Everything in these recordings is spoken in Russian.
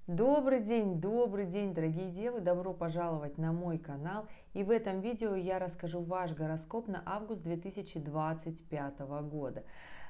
Добрый день, дорогие девы! Добро пожаловать на мой канал. И в этом видео я расскажу ваш гороскоп на август 2025 года.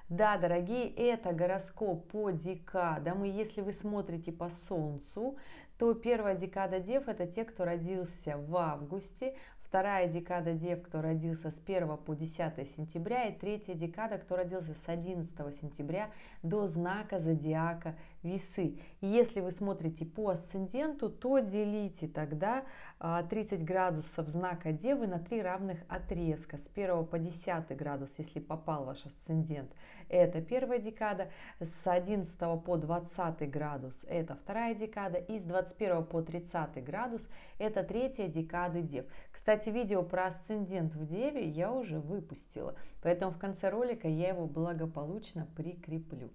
Да, дорогие, это гороскоп по декадам. И если вы смотрите по Солнцу, то первая декада Дев – это те, кто родился в августе. Вторая декада Дев, кто родился с 1 по 10 сентября. И третья декада, кто родился с 11 сентября до знака зодиака Весы. И если вы смотрите по асценденту, то делите тогда 30 градусов знака Девы на 3 равных отрезка. С 1 по 10 градус, если попал ваш асцендент, это первая декада. С 11 по 20 градус это вторая декада. И с 21 по 30 градус это третья декада Дев. Кстати, видео про асцендент в Деве я уже выпустила, поэтому в конце ролика я его благополучно прикреплю.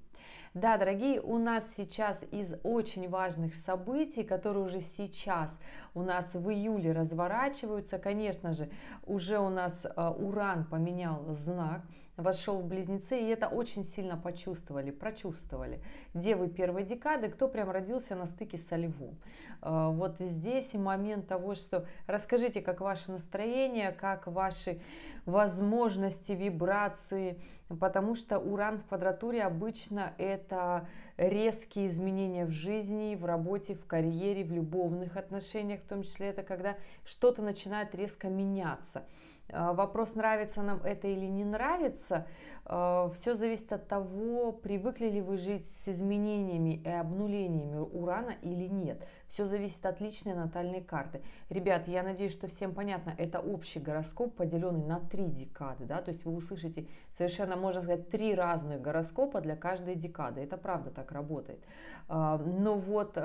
Да, дорогие, у нас сейчас из очень важных событий, которые уже сейчас у нас в июле разворачиваются, конечно же, уже у нас Уран поменял знак, вошел в Близнецы, и это очень сильно прочувствовали девы первой декады, кто прям родился на стыке со Львом. Вот здесь момент того, что расскажите, как ваше настроение, как ваши возможности, вибрации, потому что Уран в квадратуре обычно это резкие изменения в жизни, в работе, в карьере, в любовных отношениях, в том числе это когда что-то начинает резко меняться. Вопрос, нравится нам это или не нравится, все зависит от того, привыкли ли вы жить с изменениями и обнулениями Урана или нет. Все зависит от личной натальной карты. Ребят, я надеюсь, что всем понятно, это общий гороскоп, поделенный на 3 декады. Да? То есть вы услышите совершенно, можно сказать, 3 разных гороскопа для каждой декады. Это правда так работает. Но вот,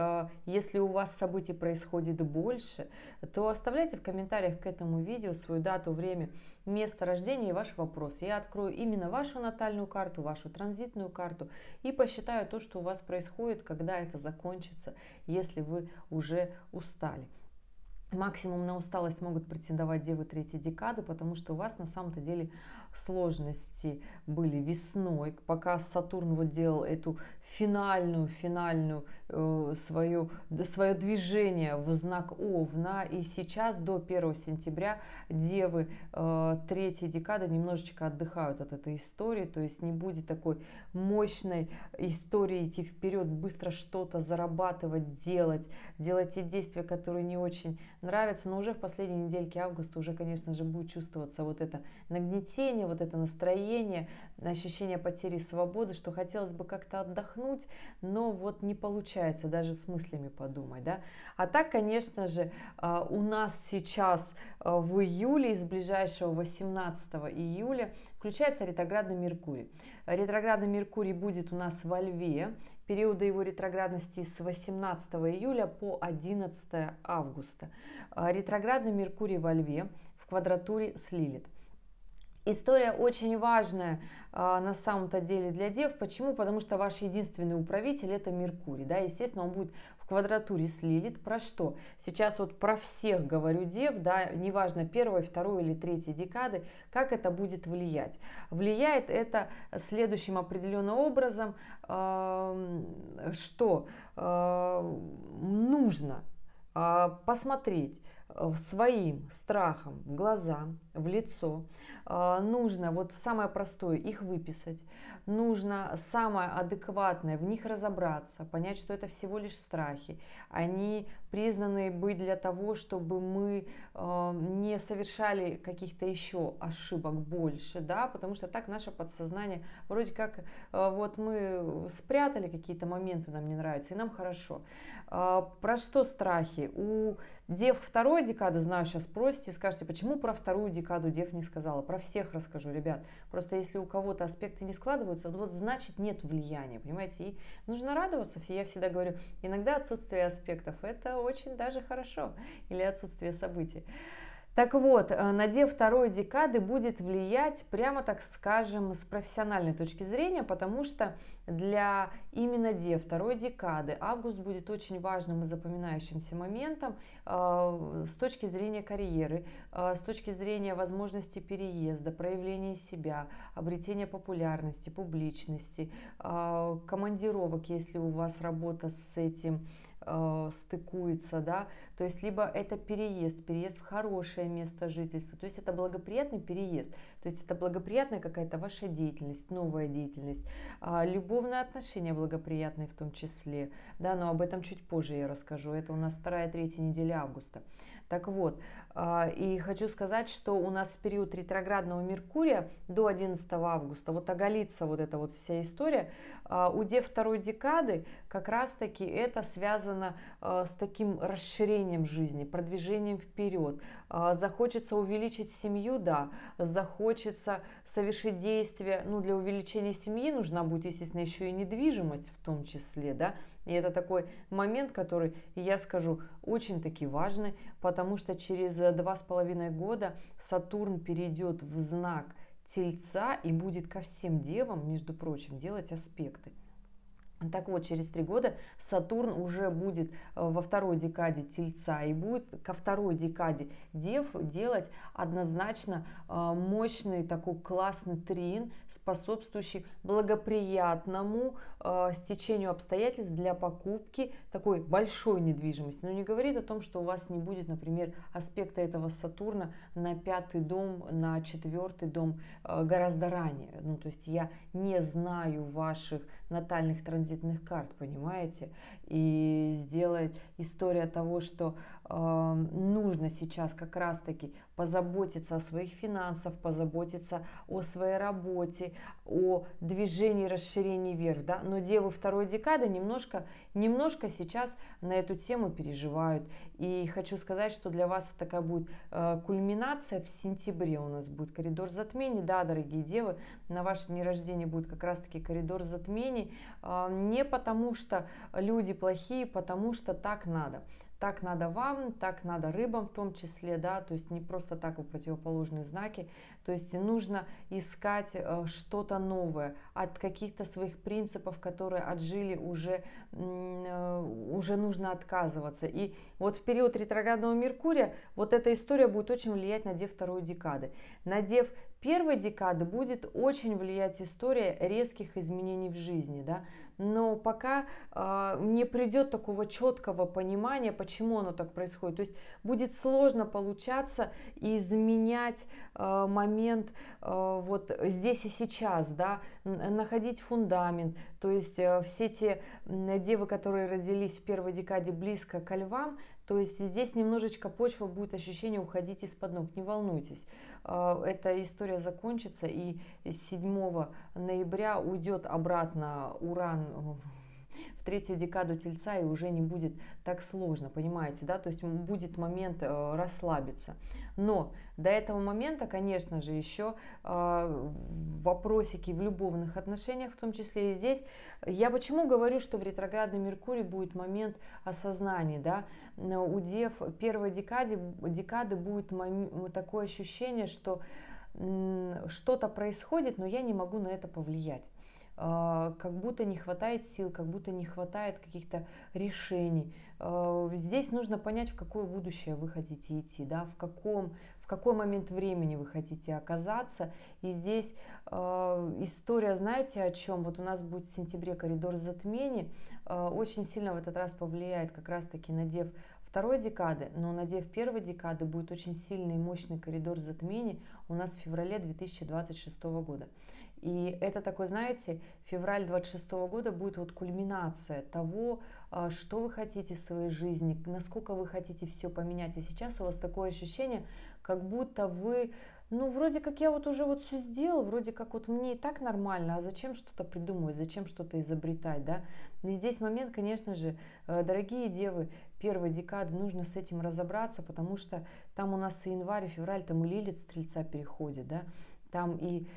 если у вас событий происходит больше, то оставляйте в комментариях к этому видео свою дату, время, место рождения и ваш вопрос. Я открою именно вашу натальную карту, вашу транзитную карту и посчитаю то, что у вас происходит, когда это закончится, если вы уже устали. Максимум на усталость могут претендовать девы третьей декады, потому что у вас на самом-то деле сложности были весной, пока Сатурн вот делал эту финальную свое движение в знак Овна. И сейчас до 1 сентября девы третьей декады немножечко отдыхают от этой истории, то есть не будет такой мощной истории идти вперед, быстро что-то зарабатывать, делать те действия, которые не очень нравятся, но уже в последней недельке августа уже, конечно же, будет чувствоваться вот это нагнетение, вот это настроение, ощущение потери свободы, что хотелось бы как-то отдохнуть, но вот не получается даже с мыслями подумать, да. А так, конечно же, у нас сейчас в июле, из ближайшего 18 июля, включается ретроградный Меркурий. Ретроградный Меркурий будет у нас во Льве. Периоды его ретроградности с 18 июля по 11 августа. Ретроградный Меркурий во Льве в квадратуре с Лилит. История очень важная на самом-то деле для Дев. Почему? Потому что ваш единственный управитель это Меркурий. Да? Естественно, он будет в квадратуре с Лилит. Про что? Сейчас вот про всех говорю Дев, да, неважно, первой, второй или третьей декады, как это будет влиять. Влияет это следующим определенным образом, что нужно посмотреть своим страхом в глаза, в лицо. Нужно вот самое простое их выписать, нужно самое адекватное в них разобраться, понять, что это всего лишь страхи. Они признаны быть для того, чтобы мы не совершали каких-то еще ошибок больше, да, потому что так наше подсознание вроде как вот мы спрятали какие-то моменты, нам не нравятся, и нам хорошо. Про что страхи? У Дев второй декады, знаю, сейчас спросите и скажете, почему про вторую декаду Дев не сказала. Про всех расскажу, ребят. Просто если у кого-то аспекты не складываются, вот значит нет влияния, понимаете? И нужно радоваться. Я всегда говорю, иногда отсутствие аспектов это очень даже хорошо. Или отсутствие событий. Так вот, на Дев второй декады будет влиять, прямо так скажем, с профессиональной точки зрения, потому что для именно дев второй декады август будет очень важным и запоминающимся моментом с точки зрения карьеры, с точки зрения возможности переезда, проявления себя, обретения популярности, публичности, командировок, если у вас работа с этим стыкуется, да, то есть либо это переезд в хорошее место жительства, то есть это благоприятный переезд, то есть это благоприятная какая-то ваша деятельность, новая деятельность, любовные отношения благоприятные в том числе, да, но об этом чуть позже я расскажу, это у нас 2-3 неделя августа. Так вот, и хочу сказать, что у нас в период ретроградного Меркурия до 11 августа вот оголится вот эта вот вся история. У дев второй декады как раз-таки это связано с таким расширением жизни, продвижением вперед. Захочется увеличить семью, да, захочется совершить действия, ну, для увеличения семьи нужна будет, естественно, еще и недвижимость в том числе, да. И это такой момент, который, я скажу, очень-таки важный, потому что через 2,5 года Сатурн перейдет в знак Тельца и будет ко всем девам, между прочим, делать аспекты. Так вот, через 3 года Сатурн уже будет во второй декаде Тельца и будет ко второй декаде Дев делать однозначно мощный такой классный трин, способствующий благоприятному стечению обстоятельств для покупки такой большой недвижимости. Но не говорит о том, что у вас не будет, например, аспекта этого Сатурна на 5-й дом, на 4-й дом гораздо ранее. Ну, то есть я не знаю ваших натальных транзитных карт, понимаете? И сделать история того, что нужно сейчас как раз-таки позаботиться о своих финансах, позаботиться о своей работе, о движении, расширении вверх, да? Но девы второй декады немножко сейчас на эту тему переживают. И хочу сказать, что для вас такая будет кульминация в сентябре. У нас будет коридор затмений. Да, дорогие девы, на ваше день рождения будет как раз-таки коридор затмений. Не потому что люди плохие, потому что так надо. Так надо вам, так надо рыбам в том числе, да, то есть не просто так вы противоположные знаки, то есть нужно искать что-то новое, от каких-то своих принципов, которые отжили, уже нужно отказываться. И вот в период ретроградного Меркурия вот эта история будет очень влиять на дев второй декады. На дев первой декады будет очень влиять история резких изменений в жизни, да, но пока не придет такого четкого понимания, почему оно так происходит. То есть будет сложно получаться изменять момент вот здесь и сейчас, да, находить фундамент. То есть все те девы, которые родились в первой декаде близко ко львам, то есть здесь немножечко почва будет ощущение уходить из-под ног. Не волнуйтесь, эта история закончится, и 7 ноября уйдет обратно Уран в 3-ю декаду Тельца, и уже не будет так сложно, понимаете, да, то есть будет момент расслабиться. Но до этого момента, конечно же, еще вопросики в любовных отношениях, в том числе и здесь. Я почему говорю, что в ретроградный Меркурий будет момент осознания, да, у дев первой декады будет такое ощущение, что что-то происходит, но я не могу на это повлиять. Как будто не хватает сил, как будто не хватает каких-то решений. Здесь нужно понять, в какое будущее вы хотите идти, да, в какой момент времени вы хотите оказаться. И здесь история, знаете, о чем? Вот у нас будет в сентябре коридор затмений, очень сильно в этот раз повлияет как раз-таки на дев второй декады, но на дев первой декады будет очень сильный и мощный коридор затмений у нас в феврале 2026 года. И это такой, знаете, февраль 2026 года будет вот кульминация того, что вы хотите в своей жизни, насколько вы хотите все поменять. И сейчас у вас такое ощущение, как будто вы, ну, вроде как я вот уже вот все сделал, вроде как вот мне и так нормально, а зачем что-то придумывать, зачем что-то изобретать, да? И здесь момент, конечно же, дорогие девы первой декады, нужно с этим разобраться, потому что там у нас и январь, и февраль, там и Лилит Стрельца переходит, да? Там и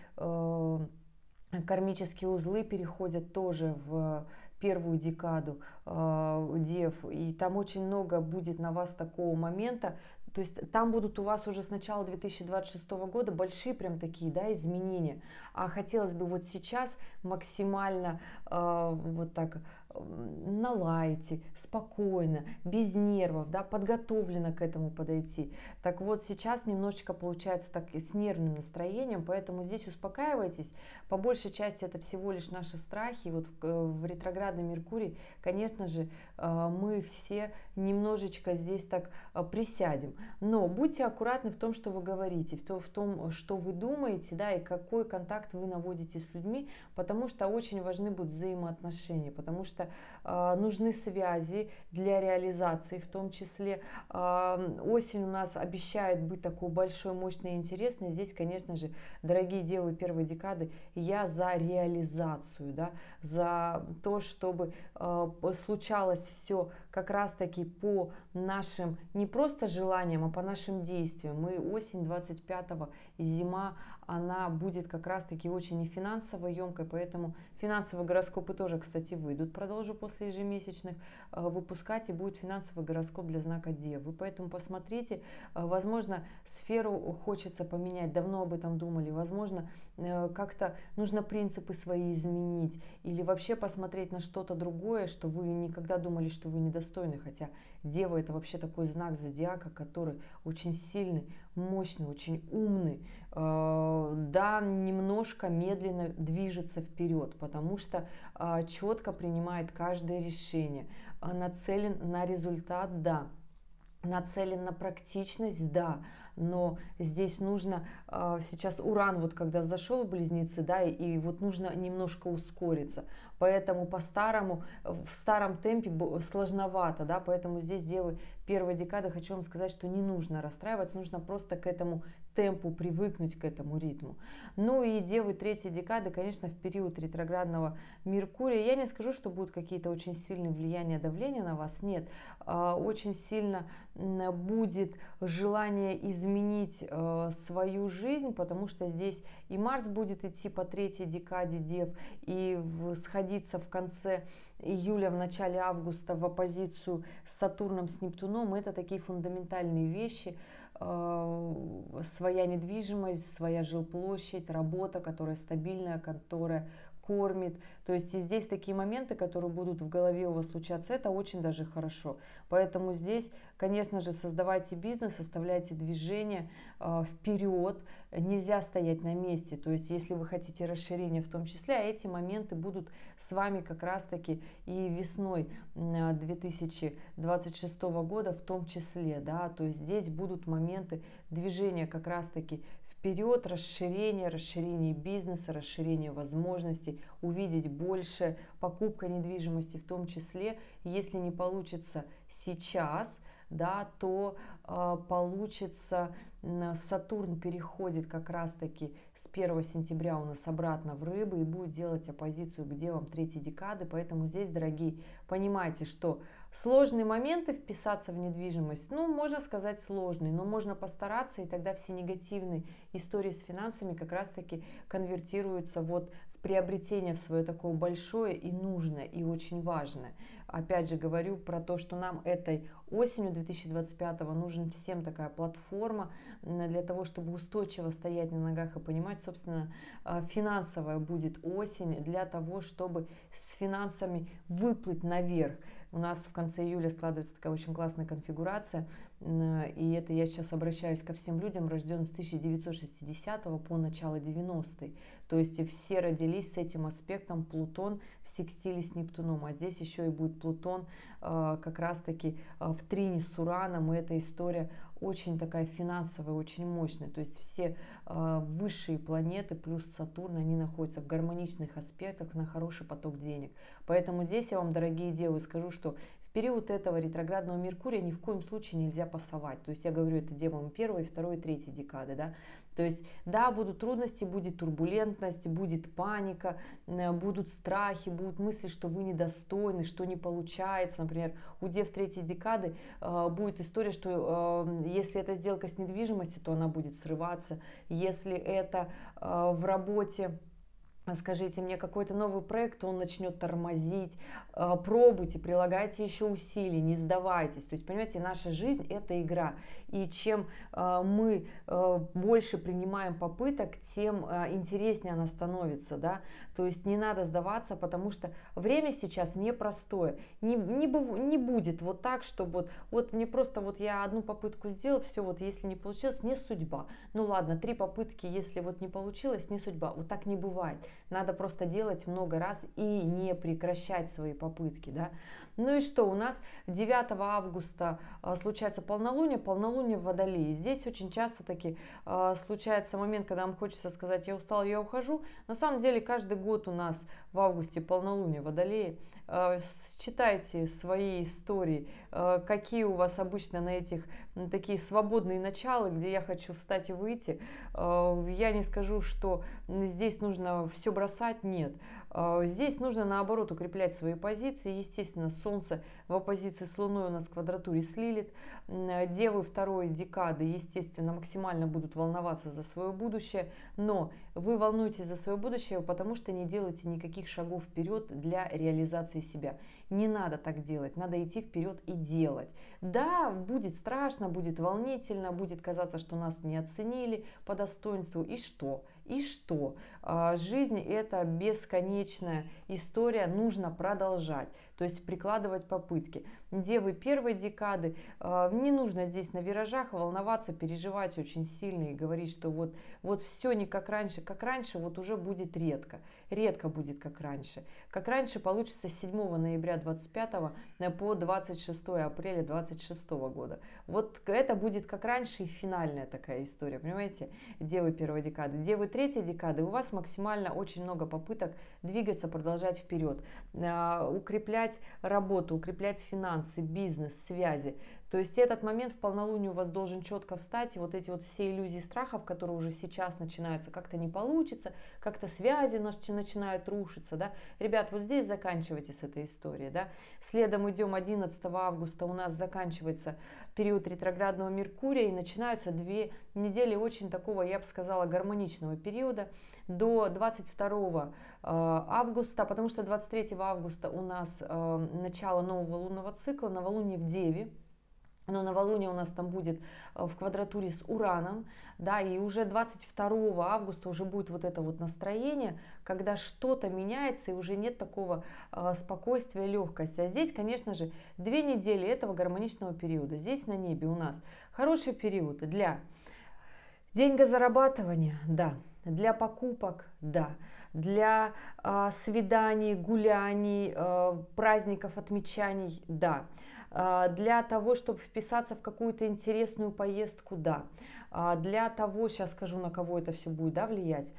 кармические узлы переходят тоже в первую декаду Дев, и там очень много будет на вас такого момента. То есть там будут у вас уже с начала 2026 года большие прям такие, да, изменения. А хотелось бы вот сейчас максимально вот так на лайте, спокойно, без нервов, да, подготовленно к этому подойти. Так вот сейчас немножечко получается так с нервным настроением, поэтому здесь успокаивайтесь. По большей части это всего лишь наши страхи. И вот в ретроградный Меркурий, конечно же, мы все немножечко здесь так присядем. Но будьте аккуратны в том, что вы говорите, в том, что вы думаете, да, и какой контакт вы наводите с людьми, потому что очень важны будут взаимоотношения, потому что нужны связи для реализации, в том числе осень у нас обещает быть такой большой, мощной и интересной. Здесь, конечно же, дорогие девы первой декады, я за реализацию, да, за то, чтобы случалось все как раз-таки по нашим не просто желаниям, а по нашим действиям. Мы осень 25-го и зима, она будет как раз-таки очень и финансово емкой, поэтому финансовые гороскопы тоже, кстати, выйдут. Продолжу после ежемесячных выпускать, и будет финансовый гороскоп для знака Девы. Поэтому посмотрите, возможно, сферу хочется поменять, давно об этом думали, возможно, как-то нужно принципы свои изменить или вообще посмотреть на что-то другое, что вы никогда думали, что вы недостойны, хотя Дева это вообще такой знак зодиака, который очень сильный, мощный, очень умный, да, немножко медленно движется вперед, потому что четко принимает каждое решение, нацелен на результат, да, нацелен на практичность, да, но здесь нужно сейчас Уран, вот когда взошел в Близнецы, да, и вот нужно немножко ускориться, поэтому по-старому, в старом темпе сложновато, да, поэтому здесь, девы первой декады, хочу вам сказать, что не нужно расстраиваться, нужно просто к этому темпу привыкнуть, к этому ритму. Ну и девы третьей декады, конечно, в период ретроградного Меркурия, я не скажу, что будут какие-то очень сильные влияния, давления на вас, нет, очень сильно будет желание изменить свою жизнь, потому что здесь и Марс будет идти по третьей декаде Дев и сходиться в конце июля, в начале августа в оппозицию с Сатурном, с Нептуном. Это такие фундаментальные вещи, своя недвижимость, своя жилплощадь, работа, которая стабильная, которая кормит. То есть и здесь такие моменты, которые будут в голове у вас случаться, это очень даже хорошо. Поэтому здесь, конечно же, создавайте бизнес, оставляйте движение вперед, нельзя стоять на месте. То есть если вы хотите расширения в том числе, эти моменты будут с вами как раз-таки и весной 2026 года в том числе. Да? То есть здесь будут моменты движения как раз-таки вперед, расширение бизнеса, расширение возможностей, увидеть больше, покупка недвижимости в том числе. Если не получится сейчас, да, то получится, Сатурн переходит как раз-таки с 1 сентября у нас обратно в Рыбы и будет делать оппозицию к Девам третьей декады, поэтому здесь, дорогие, понимайте, что сложные моменты вписаться в недвижимость, ну, можно сказать сложные, но можно постараться, и тогда все негативные истории с финансами как раз-таки конвертируются вот в приобретение в свое такое большое и нужное, и очень важное. Опять же говорю про то, что нам этой осенью 2025 нужен всем такая платформа для того, чтобы устойчиво стоять на ногах и понимать, собственно, финансовая будет осень для того, чтобы с финансами выплыть наверх. У нас в конце июля складывается такая очень классная конфигурация, и это я сейчас обращаюсь ко всем людям, рожденным с 1960 по начало 90-й. То есть все родились с этим аспектом Плутон в секстиле с Нептуном, а здесь еще и будет Плутон как раз-таки в трине с Ураном, и эта история очень такая финансовая, очень мощная. То есть все высшие планеты плюс Сатурн, они находятся в гармоничных аспектах на хороший поток денег. Поэтому здесь я вам, дорогие девы, скажу, что в период этого ретроградного Меркурия ни в коем случае нельзя пасовать. То есть я говорю это девам первой, второй, третьей декады. Да? То есть да, будут трудности, будет турбулентность, будет паника, будут страхи, будут мысли, что вы недостойны, что не получается. Например, у дев третьей декады будет история, что если это сделка с недвижимостью, то она будет срываться. Если это в работе скажите мне какой-то новый проект, он начнет тормозить, пробуйте, прилагайте еще усилий, не сдавайтесь. То есть, понимаете, наша жизнь – это игра. И чем мы больше принимаем попыток, тем интереснее она становится, да. То есть не надо сдаваться, потому что время сейчас непростое. Не будет вот так, что вот мне просто вот я одну попытку сделал, все, вот если не получилось, не судьба. Ну ладно, 3 попытки, если вот не получилось, не судьба. Вот так не бывает. Надо просто делать много раз и не прекращать свои попытки, да. Ну и что, у нас 9 августа случается полнолуние в Водолее. Здесь очень часто таки случается момент, когда вам хочется сказать: я устал, я ухожу. На самом деле каждый год у нас в августе полнолуние в Водолее. Читайте свои истории, какие у вас обычно на этих такие свободные начала, где я хочу встать и выйти. Я не скажу, что здесь нужно все бросать, нет. Здесь нужно, наоборот, укреплять свои позиции. Естественно, Солнце в оппозиции с Луной у нас в квадратуре с Лилит. Девы второй декады, естественно, максимально будут волноваться за свое будущее. Но вы волнуетесь за свое будущее, потому что не делаете никаких шагов вперед для реализации себя. Не надо так делать, надо идти вперед и делать. Да, будет страшно, будет волнительно, будет казаться, что нас не оценили по достоинству. И что? И что? Жизнь – это бесконечная история, нужно продолжать, то есть прикладывать попытки. Девы первой декады, не нужно здесь на виражах волноваться, переживать очень сильно и говорить, что вот все не как раньше вот уже будет редко будет как раньше. Как раньше получится с 7 ноября 25 по 26 апреля 26 года. Вот это будет как раньше и финальная такая история, понимаете, девы первой декады. Девы третьей декады, у вас максимально очень много попыток двигаться, продолжать вперед, укреплять работу, укреплять финансы, бизнес, связи. То есть этот момент в полнолуние у вас должен четко встать, и вот эти вот все иллюзии страхов, которые уже сейчас начинаются, как-то не получится, как-то связи начинают рушиться, да. Ребят, вот здесь заканчивайте с этой историей, да. Следом идем, 11 августа у нас заканчивается период ретроградного Меркурия, и начинаются 2 недели очень такого, я бы сказала, гармоничного периода до 22 августа, потому что 23 августа у нас начало нового лунного цикла, новолуние в Деве. Но новолуние у нас там будет в квадратуре с Ураном, да, и уже 22 августа уже будет вот это вот настроение, когда что-то меняется и уже нет такого спокойствия, легкости. А здесь, конечно же, 2 недели этого гармоничного периода. Здесь на небе у нас хороший период для деньгозарабатывания, да, для покупок, да, для свиданий, гуляний, праздников, отмечаний, да. Для того, чтобы вписаться в какую-то интересную поездку, да. Для того, сейчас скажу, на кого это все будет, да, влиять.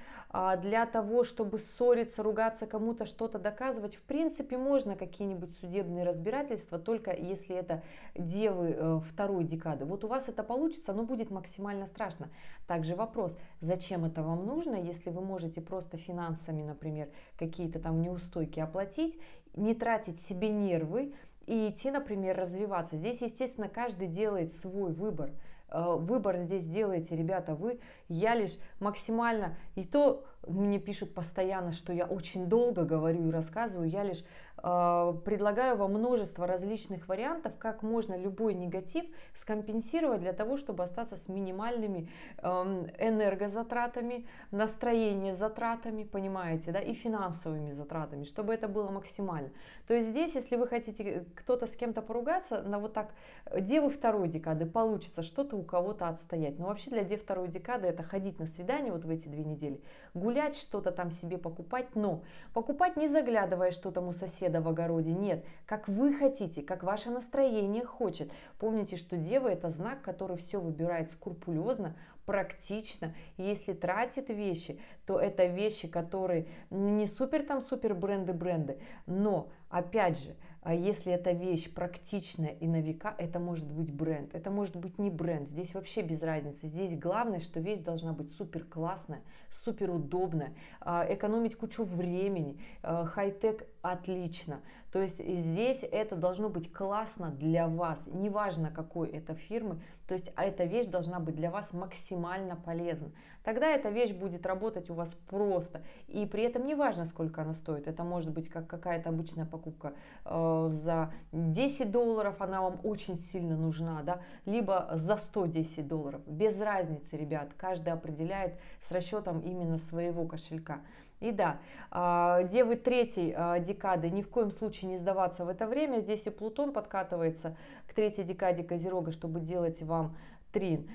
Для того, чтобы ссориться, ругаться, кому-то что-то доказывать, в принципе, можно какие-нибудь судебные разбирательства, только если это девы второй декады. Вот у вас это получится, но будет максимально страшно. Также вопрос, зачем это вам нужно, если вы можете просто финансами, например, какие-то там неустойки оплатить, не тратить себе нервы, и идти, например, развиваться. Здесь, естественно, каждый делает свой выбор. Выбор здесь делаете, ребята, вы. Я лишь максимально, и то мне пишут постоянно, что я очень долго говорю и рассказываю, я лишь предлагаю вам множество различных вариантов, как можно любой негатив скомпенсировать для того, чтобы остаться с минимальными энергозатратами, настроение затратами, понимаете, да, и финансовыми затратами, чтобы это было максимально. То есть здесь, если вы хотите кто-то с кем-то поругаться, на вот так девы второй декады получится что-то у кого-то отстоять. Но вообще для дев второй декады это ходить на свидание вот в эти 2 недели, гулять, что-то там себе покупать, но покупать не заглядывая, что там у соседа в огороде, нет, как вы хотите, как ваше настроение хочет. Помните, что дева — это знак, который все выбирает скрупулезно, практично. Если тратит вещи, то это вещи, которые не супер там супер бренды, но опять же, если эта вещь практичная и на века, это может быть бренд, это может быть не бренд, здесь вообще без разницы. Здесь главное, что вещь должна быть супер классная, супер удобная, экономить кучу времени, хай-тек отлично. То То есть здесь это должно быть классно для вас, неважно какой это фирмы, то есть эта вещь должна быть для вас максимально полезна. Тогда эта вещь будет работать у вас просто, и при этом не важно, сколько она стоит. Это может быть как какая-то обычная покупка за $10, она вам очень сильно нужна, да, либо за $110. Без разницы, ребят, каждый определяет с расчетом именно своего кошелька. И да, девы третьей декады, ни в коем случае не сдаваться в это время. Здесь и Плутон подкатывается к третьей декаде Козерога, чтобы делать вам трин.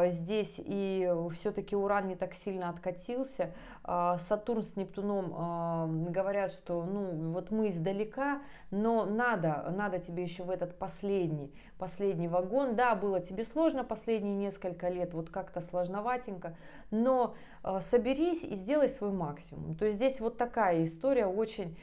Здесь и все-таки Уран не так сильно откатился. Сатурн с Нептуном говорят, что ну вот мы издалека, но надо тебе еще в этот последний вагон. Да, было тебе сложно последние несколько лет, вот как-то сложноватенько, но соберись и сделай свой максимум. То есть здесь вот такая история очень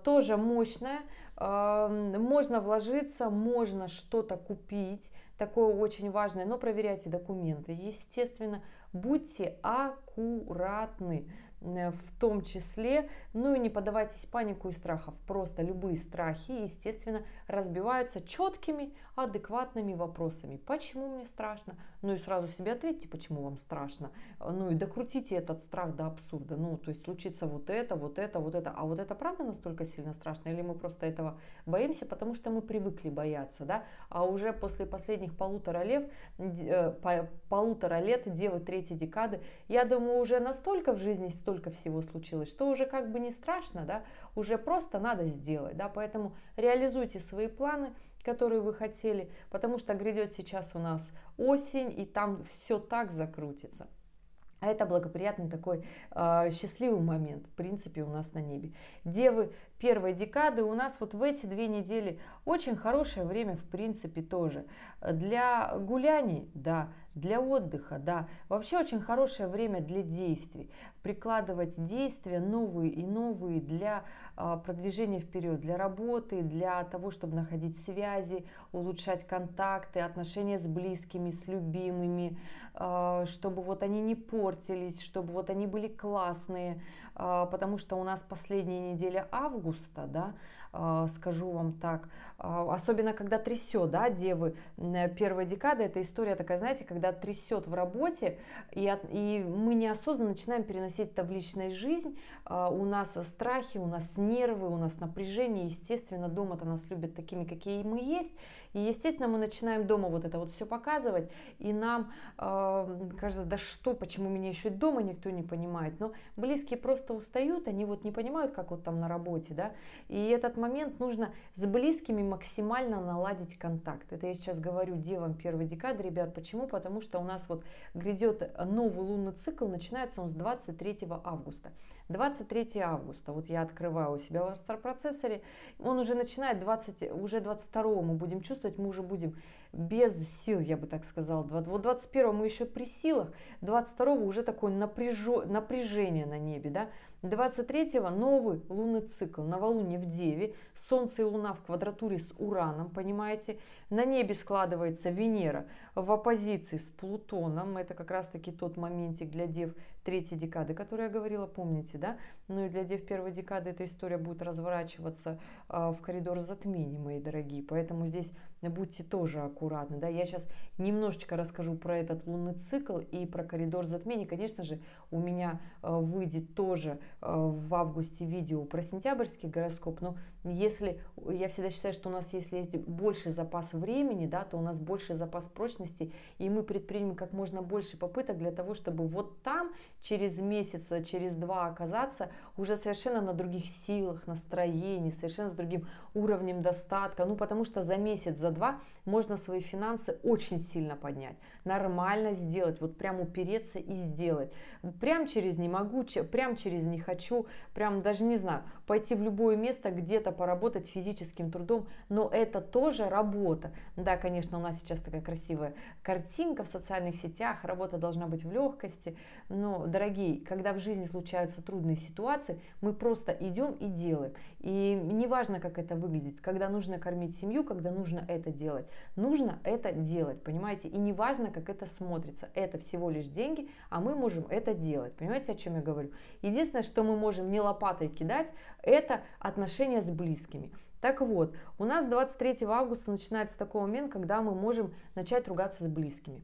тоже мощная. Можно вложиться, можно что-то купить, такое очень важное, но проверяйте документы. Естественно, будьте аккуратны в том числе, ну и не поддавайтесь панику и страхов. Просто любые страхи, естественно, разбиваются четкими, адекватными вопросами. Почему мне страшно? Ну и сразу себе ответьте, почему вам страшно. Ну и докрутите этот страх до абсурда. Ну, то есть случится вот это, вот это, вот это. А вот это правда настолько сильно страшно? Или мы просто этого боимся, потому что мы привыкли бояться, да? А уже после последних полутора лет девы третьей декады, я думаю, уже настолько в жизни столько всего случилось, что уже как бы не страшно, да? Уже просто надо сделать, да? Поэтому реализуйте свои планы, которые вы хотели, потому что грядет сейчас у нас осень, и там все так закрутится. А это благоприятный такой счастливый момент, в принципе, у нас на небе. Девы первой декады у нас вот в эти 2 недели очень хорошее время, в принципе, тоже. Для гуляний, да, для отдыха, да. Вообще очень хорошее время для действий. Прикладывать действия новые и новые для продвижения вперед, для работы, для того, чтобы находить связи, улучшать контакты, отношения с близкими, с любимыми, чтобы вот они не портились, чтобы вот они были классные, потому что у нас последняя неделя августа, да, скажу вам так, особенно когда трясет, да, девы, первая декада, это история такая, знаете, когда трясет в работе, и мы неосознанно начинаем переносить это в личную жизнь, у нас страхи, у нас нервы, у нас напряжение, естественно, дома-то нас любят такими, какие мы есть, и, естественно, мы начинаем дома вот это вот все показывать, и нам кажется, да что, почему меня еще и дома никто не понимает, но близкие просто устают, они вот не понимают, как вот там на работе, да, и этот момент нужно с близкими максимально наладить контакт. Это я сейчас говорю девам первой декады, ребят, почему? Потому что у нас вот грядет новый лунный цикл, начинается он с 23 августа. 23 августа, вот я открываю у себя в астропроцессоре, он уже начинает уже 22 мы будем чувствовать, мы уже будем без сил, я бы так сказала. Вот 21 мы еще при силах, 22 уже такое напряжение на небе, да. 23-го новый лунный цикл, новолуние в Деве, Солнце и Луна в квадратуре с Ураном, понимаете, на небе складывается Венера в оппозиции с Плутоном, это как раз таки тот моментик для Дев третьей декады, который я говорила, помните, да, ну и для Дев первой декады эта история будет разворачиваться в коридор затмений, мои дорогие, поэтому здесь будьте тоже аккуратны, да, я сейчас немножечко расскажу про этот лунный цикл и про коридор затмений, конечно же, у меня выйдет тоже в августе видео про сентябрьский гороскоп, но если, я всегда считаю, что у нас, если есть больше запас времени, да, то у нас больше запас прочности, и мы предпримем как можно больше попыток для того, чтобы вот там через месяц, через 2 оказаться уже совершенно на других силах, настроении, совершенно с другим уровнем достатка, ну потому что за месяц, за 2 можно свои финансы очень сильно поднять, нормально сделать, вот прям упереться и сделать, прям через не могу, прям через не хочу, прям даже не знаю, пойти в любое место, где-то поработать физическим трудом, но это тоже работа. Да, конечно, у нас сейчас такая красивая картинка в социальных сетях, работа должна быть в легкости, но, дорогие, когда в жизни случаются трудные ситуации, мы просто идем и делаем. И неважно, как это выглядит, когда нужно кормить семью, когда нужно это делать, понимаете? И неважно, как это смотрится, это всего лишь деньги, а мы можем это делать. Понимаете, о чем я говорю? Единственное, что мы можем не лопатой кидать, это отношения с близкими. Так вот, у нас 23 августа начинается такой момент, когда мы можем начать ругаться с близкими.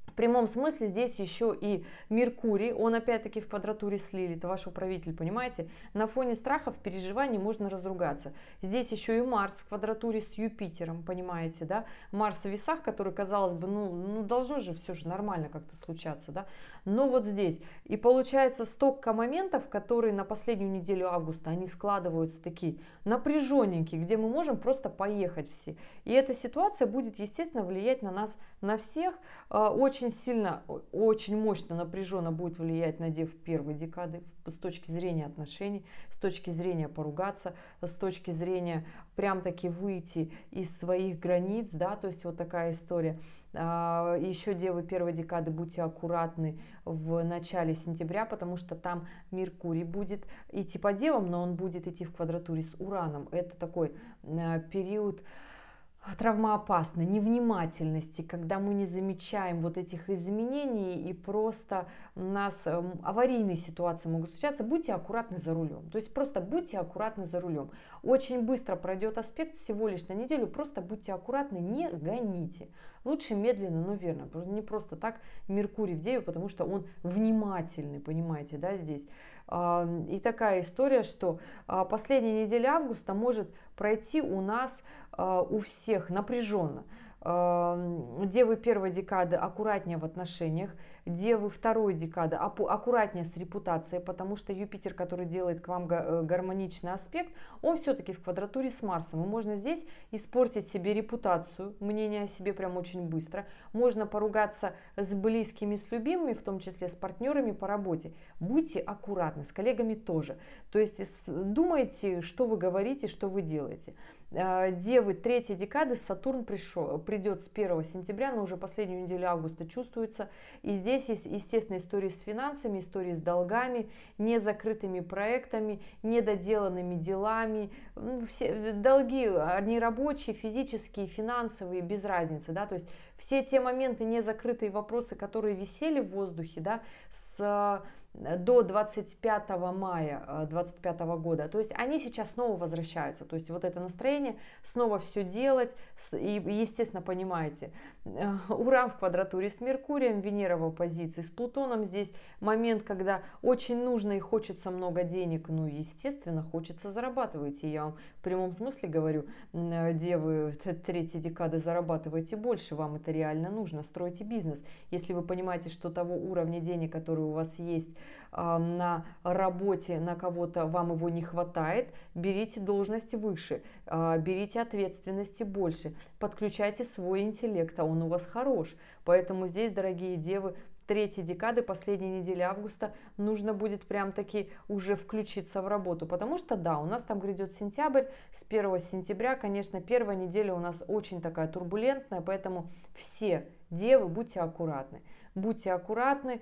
В прямом смысле здесь еще и Меркурий, он опять-таки в квадратуре с Лилит, ваш управитель, понимаете? На фоне страхов, переживаний можно разругаться. Здесь еще и Марс в квадратуре с Юпитером, понимаете, да? Марс в весах, который, казалось бы, ну должно же все же нормально как-то случаться, да? Но вот здесь. И получается столько моментов, которые на последнюю неделю августа, они складываются такие напряженненькие, где мы можем просто поехать все. И эта ситуация будет, естественно, влиять на нас, на всех, очень сильно, очень мощно, напряженно будет влиять на дев первой декады с точки зрения отношений, с точки зрения поругаться, с точки зрения прям таки выйти из своих границ, да, то есть вот такая история. Еще девы первой декады, будьте аккуратны в начале сентября, потому что там Меркурий будет идти по девам, но он будет идти в квадратуре с Ураном. Это такой период травмоопасной невнимательности, когда мы не замечаем вот этих изменений и просто у нас аварийные ситуации могут случаться. Будьте аккуратны за рулем, то есть просто будьте аккуратны за рулем. Очень быстро пройдет аспект, всего лишь на неделю, просто будьте аккуратны, не гоните. Лучше медленно, но верно, не просто так Меркурий в Деве, потому что он внимательный, понимаете, да, здесь. И такая история, что последняя неделя августа может пройти у нас у всех напряженно. Девы первой декады аккуратнее в отношениях, девы второй декады аккуратнее с репутацией, потому что Юпитер, который делает к вам гармоничный аспект, он все-таки в квадратуре с Марсом. И можно здесь испортить себе репутацию, мнение о себе прям очень быстро. Можно поругаться с близкими, с любимыми, в том числе с партнерами по работе. Будьте аккуратны, с коллегами тоже. То есть думайте, что вы говорите, что вы делаете. Девы третьей декады Сатурн придет с 1 сентября, но уже последнюю неделю августа чувствуется. И здесь есть, естественно, истории с финансами, истории с долгами, незакрытыми проектами, недоделанными делами. Все долги, они рабочие, физические, финансовые, без разницы. Да? То есть все те моменты, незакрытые вопросы, которые висели в воздухе, да, до 25 мая 2025 года, то есть они сейчас снова возвращаются, то есть вот это настроение, снова все делать, и, естественно, понимаете, Уран в квадратуре с Меркурием, Венера в оппозиции с Плутоном, здесь момент, когда очень нужно и хочется много денег, ну, естественно, хочется зарабатывать, и я вам в прямом смысле говорю, девы третьей декады, зарабатывайте больше, вам это реально нужно, стройте бизнес, если вы понимаете, что того уровня денег, который у вас есть на работе, на кого-то вам его не хватает, берите должности выше, берите ответственности больше, подключайте свой интеллект, а он у вас хорош. Поэтому здесь, дорогие девы, третьей декады, последней недели августа, нужно будет прям таки уже включиться в работу, потому что, да, у нас там грядет сентябрь, с 1 сентября, конечно, первая неделя у нас очень такая турбулентная, поэтому все девы, будьте аккуратны. Будьте аккуратны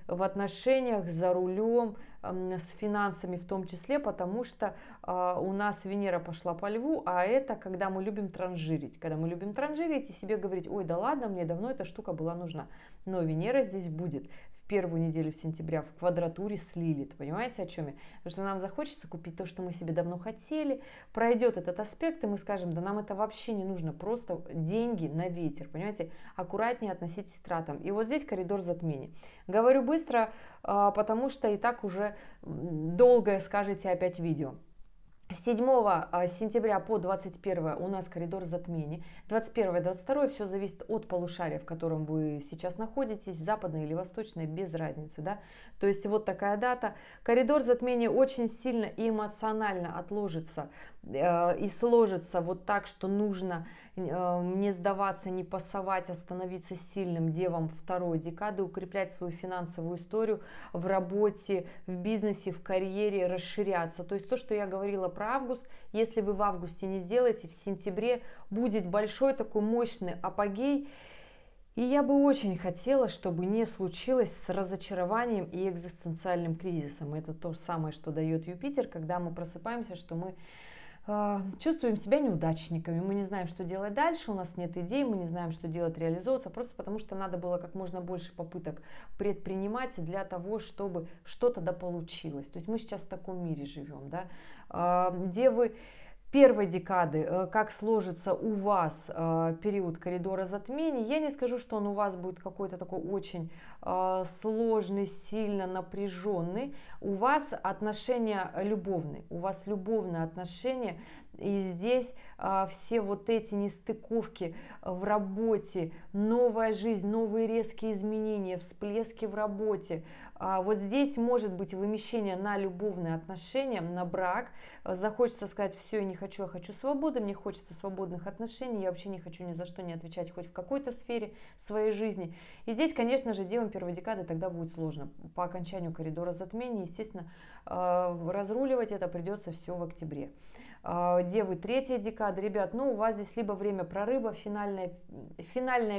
в отношениях, за рулем, с финансами в том числе, потому что у нас Венера пошла по Льву, а это когда мы любим транжирить. Когда мы любим транжирить и себе говорить: ой, да ладно, мне давно эта штука была нужна. Но Венера здесь будет в первую неделю сентября в квадратуре с Лилит. Понимаете, о чем я? Потому что нам захочется купить то, что мы себе давно хотели. Пройдет этот аспект, и мы скажем: да нам это вообще не нужно, просто деньги на ветер. Понимаете, аккуратнее относитесь к тратам. И вот здесь коридор затмений. Говорю быстро, потому что и так уже долгое, скажете, опять видео. С 7 сентября по 21 у нас коридор затмений. 21 и 22 все зависит от полушария, в котором вы сейчас находитесь, западное или восточное, без разницы. Да? То есть вот такая дата. Коридор затмений очень сильно и эмоционально отложится и сложится вот так, что нужно не сдаваться, не пасовать, а становиться сильным девам второй декады, укреплять свою финансовую историю в работе, в бизнесе, в карьере, расширяться. То есть то, что я говорила про август, если вы в августе не сделаете, в сентябре будет большой такой мощный апогей. И я бы очень хотела, чтобы не случилось с разочарованием и экзистенциальным кризисом. Это то же самое, что дает Юпитер, когда мы просыпаемся, что мы чувствуем себя неудачниками, мы не знаем, что делать дальше, у нас нет идей, мы не знаем, что делать, реализовываться, просто потому что надо было как можно больше попыток предпринимать для того, чтобы что-то дополучилось. То есть мы сейчас в таком мире живем, да, девы первой декады, как сложится у вас период коридора затмений, я не скажу, что он у вас будет какой-то такой очень сложный, сильно напряженный. У вас отношения любовные, у вас любовные отношения, и здесь все вот эти нестыковки в работе, новая жизнь, новые резкие изменения, всплески в работе. Вот здесь может быть вымещение на любовные отношения, на брак. Захочется сказать: все, я не хочу, я хочу свободы, мне хочется свободных отношений, я вообще не хочу ни за что не отвечать хоть в какой-то сфере своей жизни. И здесь, конечно же, девам первой декады тогда будет сложно. По окончанию коридора затмений, естественно, разруливать это придется все в октябре. Девы третьей декады, ребят, ну у вас здесь либо время прорыва, финальная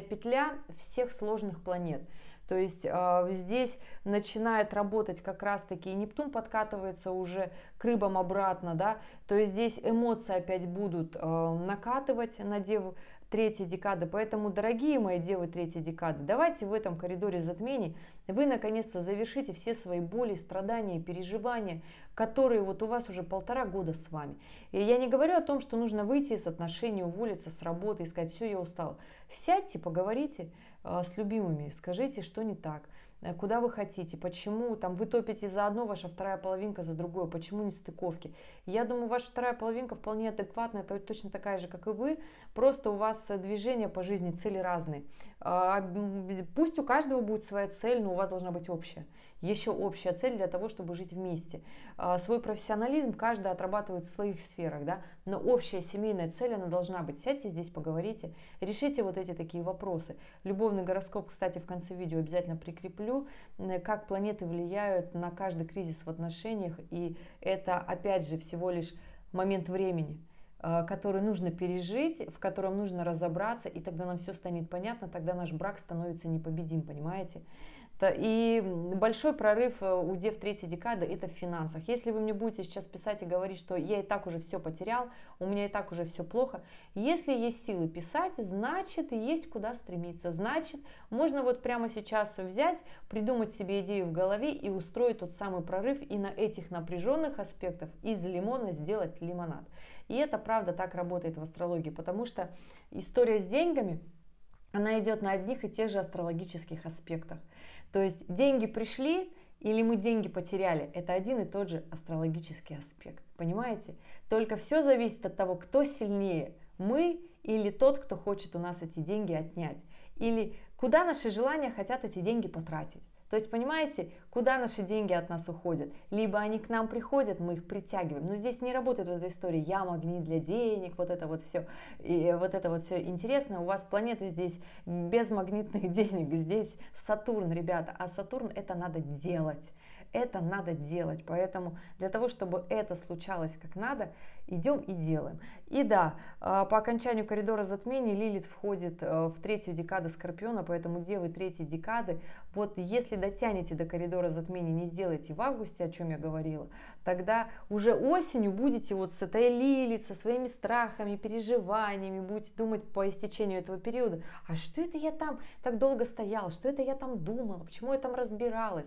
петля всех сложных планет. То есть здесь начинает работать как раз-таки Нептун, подкатывается уже к рыбам обратно, да, то есть здесь эмоции опять будут накатывать на деву третьей декады. Поэтому, дорогие мои девы третьей декады, давайте в этом коридоре затмений вы наконец-то завершите все свои боли, страдания, переживания, которые вот у вас уже 1,5 года с вами. И я не говорю о том, что нужно выйти из отношений, уволиться с работы и сказать: все, я устала. Сядьте, поговорите с любимыми, скажите, что не так, куда вы хотите, почему там вы топите за одно, ваша вторая половинка за другое, почему не стыковки. Я думаю, ваша вторая половинка вполне адекватная, это точно такая же, как и вы, просто у вас движения по жизни, цели разные. Пусть у каждого будет своя цель, но у вас должна быть общая. Еще общая цель для того, чтобы жить вместе. Свой профессионализм каждый отрабатывает в своих сферах, да, но общая семейная цель, она должна быть. Сядьте здесь, поговорите, решите вот эти такие вопросы. Любовный гороскоп, кстати, в конце видео обязательно прикреплю, как планеты влияют на каждый кризис в отношениях, и это, опять же, всего лишь момент времени, который нужно пережить, в котором нужно разобраться, и тогда нам все станет понятно, тогда наш брак становится непобедим, понимаете? И большой прорыв у дев третьей декады — это в финансах. Если вы мне будете сейчас писать и говорить, что я и так уже все потерял, у меня и так уже все плохо, если есть силы писать, значит есть куда стремиться, значит можно вот прямо сейчас взять, придумать себе идею в голове и устроить тот самый прорыв, и на этих напряженных аспектах из лимона сделать лимонад. И это правда так работает в астрологии, потому что история с деньгами, она идет на одних и тех же астрологических аспектах. То есть деньги пришли или мы деньги потеряли, это один и тот же астрологический аспект, понимаете? Только все зависит от того, кто сильнее, мы или тот, кто хочет у нас эти деньги отнять, или куда наши желания хотят эти деньги потратить. То есть, понимаете, куда наши деньги от нас уходят? Либо они к нам приходят, мы их притягиваем. Но здесь не работает вот эта история: я магнит для денег, вот это вот все. И вот это вот все интересно. У вас планеты здесь без магнитных денег. Здесь Сатурн, ребята. А Сатурн — это надо делать. Это надо делать. Поэтому для того, чтобы это случалось как надо, идем и делаем. И да, по окончанию коридора затмений Лилит входит в третью декаду Скорпиона, поэтому девы третьей декады, вот если дотянете до коридора затмений, не сделаете в августе, о чем я говорила, тогда уже осенью будете вот с этой Лилит, со своими страхами, переживаниями, будете думать по истечению этого периода: а что это я там так долго стояла, что это я там думала, почему я там разбиралась.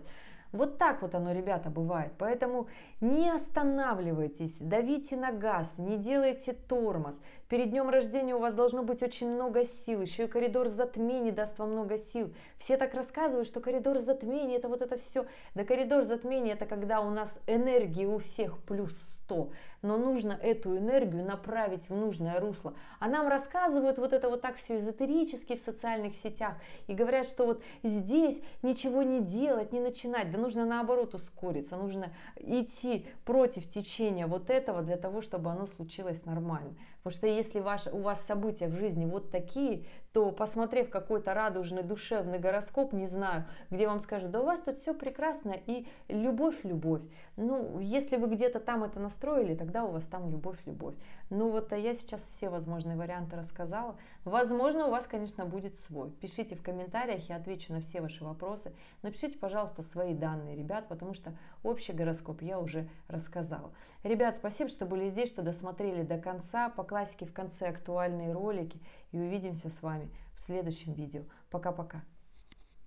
Вот так вот оно, ребята, бывает. Поэтому не останавливайтесь, давите на газ, не делайте тормоз. Перед днем рождения у вас должно быть очень много сил. Еще и коридор затмений даст вам много сил. Все так рассказывают, что коридор затмений — это вот это все. Да, коридор затмений — это когда у нас энергии у всех плюс 100. Но нужно эту энергию направить в нужное русло. А нам рассказывают вот это вот так все эзотерически в социальных сетях. И говорят, что вот здесь ничего не делать, не начинать. Да нужно наоборот ускориться. Нужно идти против течения вот этого для того, чтобы оно случилось нормально. Потому что если у вас события в жизни вот такие, то, посмотрев какой-то радужный, душевный гороскоп, не знаю, где вам скажут, да у вас тут все прекрасно и любовь, любовь. Ну, если вы где-то там это настроили, тогда у вас там любовь, любовь. Ну вот, а я сейчас все возможные варианты рассказала. Возможно, у вас, конечно, будет свой. Пишите в комментариях, я отвечу на все ваши вопросы. Напишите, пожалуйста, свои данные, ребят, потому что общий гороскоп я уже рассказала. Ребят, спасибо, что были здесь, что досмотрели до конца. По классике в конце актуальные ролики. И увидимся с вами в следующем видео. Пока-пока.